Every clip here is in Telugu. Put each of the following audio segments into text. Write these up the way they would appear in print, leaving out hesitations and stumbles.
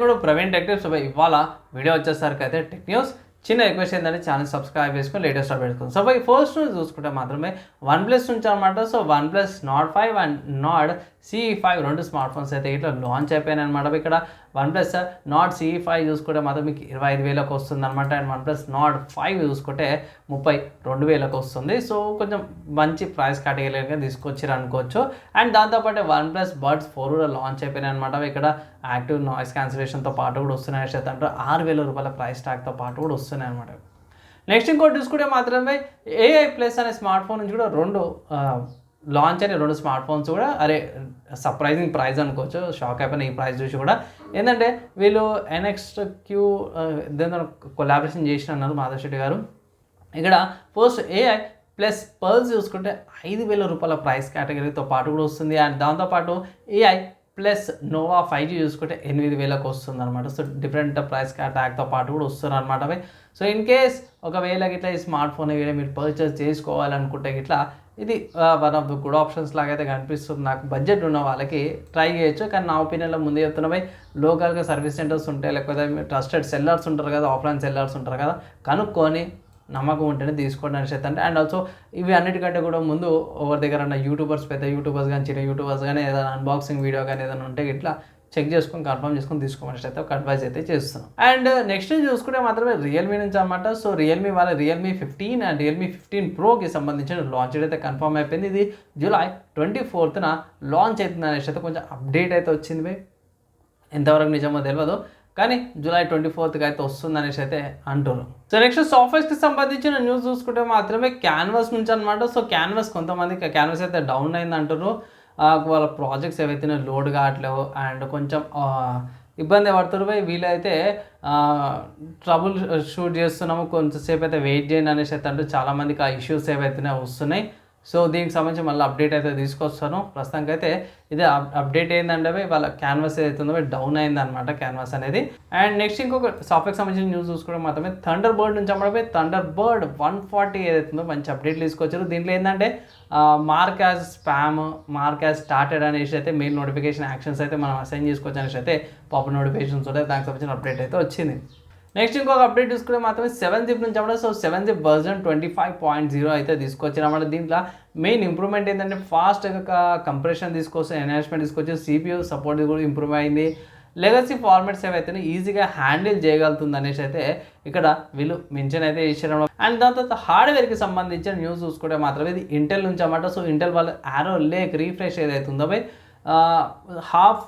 కూడా ప్రవీణ్ టెక్ టిప్స్ ఇవాళ వీడియో వచ్చేసరికి అయితే టెక్ న్యూస్ చిన్న రిక్వెస్ట్ ఏంటంటే ఛానల్ సబ్స్క్రైబ్ చేసుకొని లేటెస్ట్ అప్డేట్ పెట్టుకుంది. సో ఫస్ట్ నుంచి చూసుకుంటే మాత్రమే OnePlus నుంచి అనమాట. So OnePlus Nord 5 and Nord CE5 రెండు స్మార్ట్ ఫోన్స్ అయితే ఇట్లా లాంచ్ అయిపోయినాయి అనమాట. ఇక్కడ OnePlus Nord CE5 చూసుకుంటే మాత్రం మీకు 25,000కి వస్తుంది అనమాట. అండ్ OnePlus Nord 5 చూసుకుంటే 32,000కి వస్తుంది. సో కొంచెం మంచి ప్రైస్ కేటగిరీగా తీసుకొచ్చారు అనుకోవచ్చు. అండ్ దాంతోపాటు OnePlus Buds 4 కూడా లాంచ్ అయిపోయినాయి అనమాట. ఇక్కడ యాక్టివ్ నాయిస్ క్యాన్సిలేషన్తో పాటు కూడా వస్తున్నాయి అంటే 6,000 రూపాయల ప్రైస్ ట్యాగ్తో పాటు కూడా వస్తున్నాయి అనమాట. నెక్స్ట్ ఇంకోటి చూసుకుంటే మాత్రమే AI Plus అనే స్మార్ట్ ఫోన్ నుంచి కూడా లాంచ్ అయిన రెండు స్మార్ట్ ఫోన్స్ కూడా సర్ప్రైజింగ్ ప్రైస్ అనుకోవచ్చు. షాక్ అయిపోయిన ఈ ప్రైస్ చూసి కూడా. ఏంటంటే వీళ్ళు NXQ దీంతో కొలాబరేషన్ చేసిన అన్నారు మాధవ్ శెట్టి గారు. ఇక్కడ ఫస్ట్ AI Plus పల్స్ చూసుకుంటే 5,000 రూపాయల ప్రైస్ కేటగిరీతో పాటు కూడా వస్తుంది. అండ్ దాంతోపాటు AI Plus Nova 5G చూసుకుంటే 8,000కి వస్తుంది అనమాట. సో డిఫరెంట్ ప్రైస్ ట్యాగ్తో పాటు కూడా వస్తున్నారు అనమాట. సో ఇన్ కేస్ ఒకవేళ ఇట్లా ఈ స్మార్ట్ ఫోన్ మీరు పర్చేస్ చేసుకోవాలనుకుంటే ఇట్లా ఇది one of the good options లాగా అయితే కనిపిస్తుంది నాకు. బడ్జెట్ ఉన్న వాళ్ళకి ట్రై చేయొచ్చు. కానీ నా ఒపీనియన్లో ముందే చెప్తున్నవి లోకల్గా సర్వీస్ సెంటర్స్ ఉంటాయి, లేకపోతే ట్రస్టెడ్ సెల్లర్స్ ఉంటారు కదా, ఆఫ్లైన్ సెల్లర్స్ ఉంటారు కదా, కనుక్కొని నమ్మకం ఉంటేనే తీసుకోండి అని చెప్తాను. అండ్ ఆల్సో ఇవి అన్నిటికంటే కూడా ముందు ఎవరి దగ్గర యూట్యూబర్స్, పెద్ద యూట్యూబర్స్ కానీ చిన్న యూట్యూబర్స్ కానీ ఏదైనా అన్బాక్సింగ్ వీడియో కానీ ఏదైనా ఉంటే ఇట్లా చెక్ చేసుకొని కన్ఫర్మ్ చేసుకొని తీసుకోమని అయితే ఒక అడ్వైస్ అయితే చేస్తున్నాం. అండ్ నెక్స్ట్ చూసుకుంటే మాత్రమే రియల్మీ నుంచి అనమాట. సో రియల్మీ వాళ్ళ Realme 15 అండ్ Realme 15 Proకి సంబంధించిన లాంచ్ అయితే కన్ఫర్మ్ అయిపోయింది. ఇది జూలై 24న లాంచ్ అవుతుంది అనేసి అయితే కొంచెం అప్డేట్ అయితే వచ్చింది. ఎంతవరకు నిజమో తెలియదు, కానీ జూలై 24కి అయితే వస్తుంది అనేసి అయితే అంటారు. సో నెక్స్ట్ సాఫ్ట్వేర్స్కి సంబంధించిన న్యూస్ చూసుకుంటే మాత్రమే క్యాన్వాస్ నుంచి అనమాట. సో క్యాన్వాస్ కొంతమంది క్యాన్వాస్ అయితే డౌన్ అయింది అంటారు. వాళ్ళ ప్రాజెక్ట్స్ ఏవైతే లోడ్ కావట్లేవు అండ్ కొంచెం ఇబ్బంది పడుతున్నారు. వీళ్ళైతే ట్రబుల్ షూట్ చేస్తున్నాము, కొంచెంసేపు అయితే వెయిట్ చేయండి అనేసి అయితే అంటూ చాలామందికి ఆ ఇష్యూస్ ఏవైతే వస్తున్నాయి. సో దీనికి సంబంధించి మళ్ళీ అప్డేట్ అయితే తీసుకొస్తాను. ప్రస్తుతానికి అయితే ఇదే అప్డేట్ ఏంటంటే వాళ్ళ క్యాన్వాస్ ఏదైతుందో డౌన్ అయింది అనమాట క్యాన్వాస్ అనేది. అండ్ నెక్స్ట్ ఇంకొక సాఫ్ట్వేర్కి సంబంధించిన న్యూస్ చూసుకోవడం మాత్రమే థండర్ బర్డ్ నుంచి అమ్మడమే థండర్ బర్డ్ 140 ఏదైతుందో మంచి అప్డేట్లు తీసుకొచ్చారు. దీంట్లో ఏంటంటే mark as spam, mark as started అనేసి అయితే మెయిల్ నోటిఫికేషన్ యాక్షన్స్ అయితే మనం అసైన్ చేసుకోవచ్చు అనేసి అయితే పాపర్ నోటిఫికేషన్స్ ఉంటాయి. దానికి సంబంధించిన అప్డేట్ అయితే వచ్చింది. నెక్స్ట్ ఇంకొక అప్డేట్ చూసుకుంటే మాత్రమే 7zip నుంచి అన్నమాట. సో 7zip వర్జన్ 25.0 అయితే తీసుకొచ్చారన్నమాట. దీంట్లో మెయిన్ ఇంప్రూవ్మెంట్ ఏంటంటే ఫాస్ట్గా కంప్రెషన్ తీసుకొచ్చి, ఎన్హాన్స్మెంట్ తీసుకొచ్చి, CPU సపోర్ట్ కూడా ఇంప్రూవ్ అయింది. లెగసీ ఫార్మాట్స్ ఏవైతే ఈజీగా హ్యాండిల్ చేయగలుగుతుంది అనేసి అయితే ఇక్కడ వీళ్ళు మెన్షన్ అయితే చేశారు. అండ్ దాని తర్వాత హార్డ్వేర్కి సంబంధించిన న్యూస్ చూసుకుంటే మాత్రమే ఇది ఇంటెల్ నుంచి అన్నమాట. సో ఇంటెల్ వాళ్ళ ఆరో లేక్ రీఫ్రెష్ ఏదైతే ఉందో హాఫ్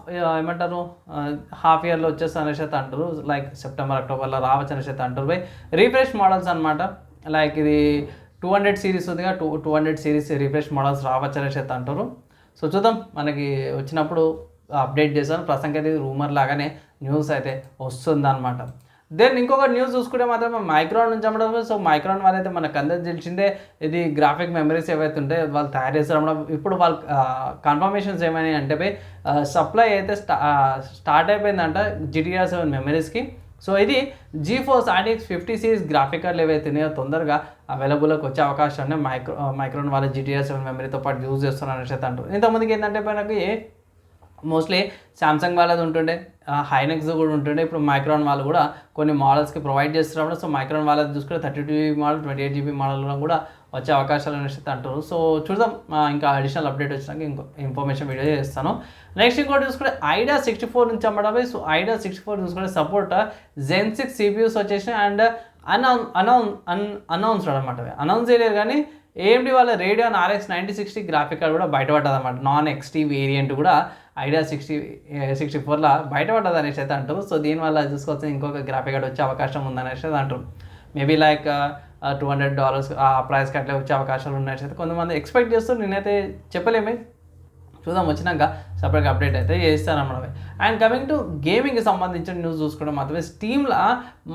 ఇయర్లో వచ్చేసి అనేసి అయితే అంటారు. లైక్ సెప్టెంబర్ అక్టోబర్లో రావచ్చు అనేసి అయితే అంటారు. రీఫ్రెష్ మోడల్స్ అనమాట. లైక్ ఇది 200 సిరీస్ ఉందిగా, 200 సిరీస్ రీఫ్రెష్ మోడల్స్ రావచ్చు అనేసి అయితే అంటారు. సో చూద్దాం, మనకి వచ్చినప్పుడు అప్డేట్ చేశాను. ప్రస్తుతానికి అయితే రూమర్ లాగానే న్యూస్ అయితే వస్తుందన్నమాట. దెన్ ఇంకొక న్యూస్ చూసుకుంటే మాత్రం మైక్రాన్ నుంచి అమ్మడం. సో మైక్రాన్ వాళ్ళైతే మనకు అందరికి తెలిసిందే, ఇది గ్రాఫిక్ మెమరీస్ ఏవైతే ఉంటాయో వాళ్ళు తయారు చేస్తారు. ఇప్పుడు వాళ్ళు కన్ఫర్మేషన్స్ ఏమైనా అంటే సప్లై అయితే స్టార్ట్ అయిపోయిందంట GDDR 7 మెమరీస్కి. సో ఇది GeForce RTX 50 సిరీస్ గ్రాఫిక్ కార్డులు ఏవైతే ఉన్నాయో తొందరగా అవైలబుల్కి వచ్చే అవకాశం ఉన్నాయి. మైక్రాన్ వాళ్ళ GDDR 7 మెమరీతో పాటు యూజ్ చేస్తున్నారు అనేసి అయితే అంటారు. ఇంతమందికి ఏంటంటే మనకి మోస్ట్లీ శాంసంగ్ వాళ్ళది ఉంటుండే, హైనెక్స్ కూడా ఉంటుండే. ఇప్పుడు మైక్రాన్ వాళ్ళు కూడా కొన్ని మోడల్స్కి ప్రొవైడ్ చేస్తున్నారు. సో మైక్రాన్ వాళ్ళది చూసుకుంటే 32GB మోడల్, 28GB మోడల్లో కూడా వచ్చే అవకాశాలు అనేసి అంటారు. సో చూద్దాం, ఇంకా అడిషనల్ అప్డేట్ వచ్చినాక ఇంకో ఇన్ఫర్మేషన్ వీడియో చేస్తాను. నెక్స్ట్ ఇంకోటి చూసుకుంటే IDA 64 నుంచి అమ్మడమే. సో IDA 64 చూసుకుంటే సపోర్ట్ Zen 6 CPUs వచ్చేసి అండ్ అనౌన్స్డ్ అనమాట. అనౌన్స్ చేయలేరు కానీ AMD వాళ్ళ Radeon RX 9060 గ్రాఫిక్ కార్డ్ కూడా బయటపడ్డది అనమాట. నాన్ XT వేరియంట్ కూడా IDA 64లో బయటపడ్డది అనేసి అయితే అంటారు. సో దీనివల్ల చూసుకోవచ్చు ఇంకొక గ్రాఫిక్ కార్డ్ వచ్చే అవకాశం ఉందనేసి అయితే అంటారు. మేబీ లైక్ $200 ఆ ప్రైస్ కట్లే వచ్చే అవకాశాలు ఉన్నాయని అయితే కొంతమంది ఎక్స్పెక్ట్ చేస్తూ, నేనైతే చెప్పలేమే, చూద్దాం వచ్చినాక సపరేట్గా అప్డేట్ అయితే చేస్తానన్నమాట. అండ్ కమింగ్ టు గేమింగ్కి సంబంధించిన న్యూస్ చూసుకోవడం మాత్రమే స్టీమ్లో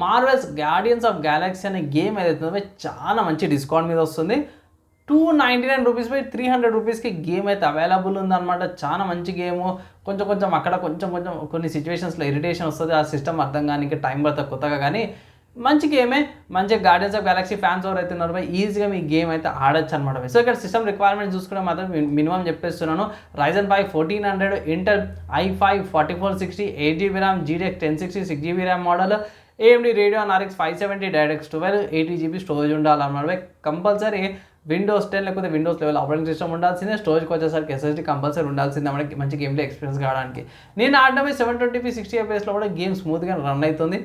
మార్వెల్స్ గార్డియన్స్ ఆఫ్ గ్యాలక్సీ అనే గేమ్ ఏదైతే చాలా మంచి డిస్కౌంట్ మీద వస్తుంది. 299 రూపీస్ పై 300 రూపీస్కి గేమ్ అయితే అవైలబుల్ ఉందన్నమాట. చాలా మంచి గేము. కొంచెం అక్కడ కొంచెం కొన్ని సిచ్యువేషన్స్లో ఇరిటేషన్ వస్తుంది, ఆ సిస్టమ్ అర్థం కానీ టైం పడుతుంది కొత్తగా. కానీ మంచి గేమే, మంచిగా గార్డియన్స్ ఆఫ్ గెలాక్సీ ఫ్యాన్స్ ఎవరైతే ఉన్నారో భయ్ ఈజీగా మీ గేమ్ అయితే ఆడొచ్చు అనమాట భయ్. సో ఇక్కడ సిస్టమ్ రిక్వైర్మెంట్ చూసుకుంటే మాత్రం మినిమం చెప్పేస్తున్నాను. Ryzen 5 1400, Intel i5 4460, 8GB RAM, GTX 1060, 6GB RAM model, AMD Radeon RX 570, DirectX 12, 8GB storage ఉండాలన్నమాట భయ్. కంపల్సరీ విండోస్ 10 లేకపోతే విండోస్ లెవెల్ ఆపరేటింగ్ సిస్టమ్ ఉండాల్సిందే. స్టోరేజ్కి వచ్చేసరికి SSD కంపల్సరీ ఉండాల్సిందే మనకి మంచి గేమ్లో ఎక్స్పీరియన్స్ కావడానికి. నేను ఆడడమే 720p 60 fps కూడా గేమ్ స్మూత్గా రన్ అవుతుంది.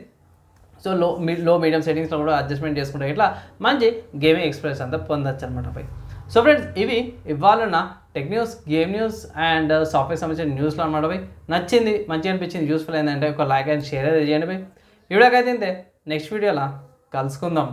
సో లో మీడియం సెట్టింగ్స్లో కూడా అడ్జస్ట్మెంట్ చేసుకుంటే ఇట్లా మంచి గేమింగ్ ఎక్స్పీరియన్స్ అంతా పొందొచ్చు అనమాట పై. సో ఫ్రెండ్స్ ఇవి ఇవాళ నా tech news, game news and software సంబంధించిన న్యూస్లో అనమాట పై. నచ్చింది, మంచిగా అనిపించింది, యూస్ఫుల్ అయిందంటే ఒక లైక్ అండ్ షేర్ అయితే చేయండి పై. ఈ వీడియోకి అయితే ఇంతే, నెక్స్ట్ వీడియోలో కలుసుకుందాం.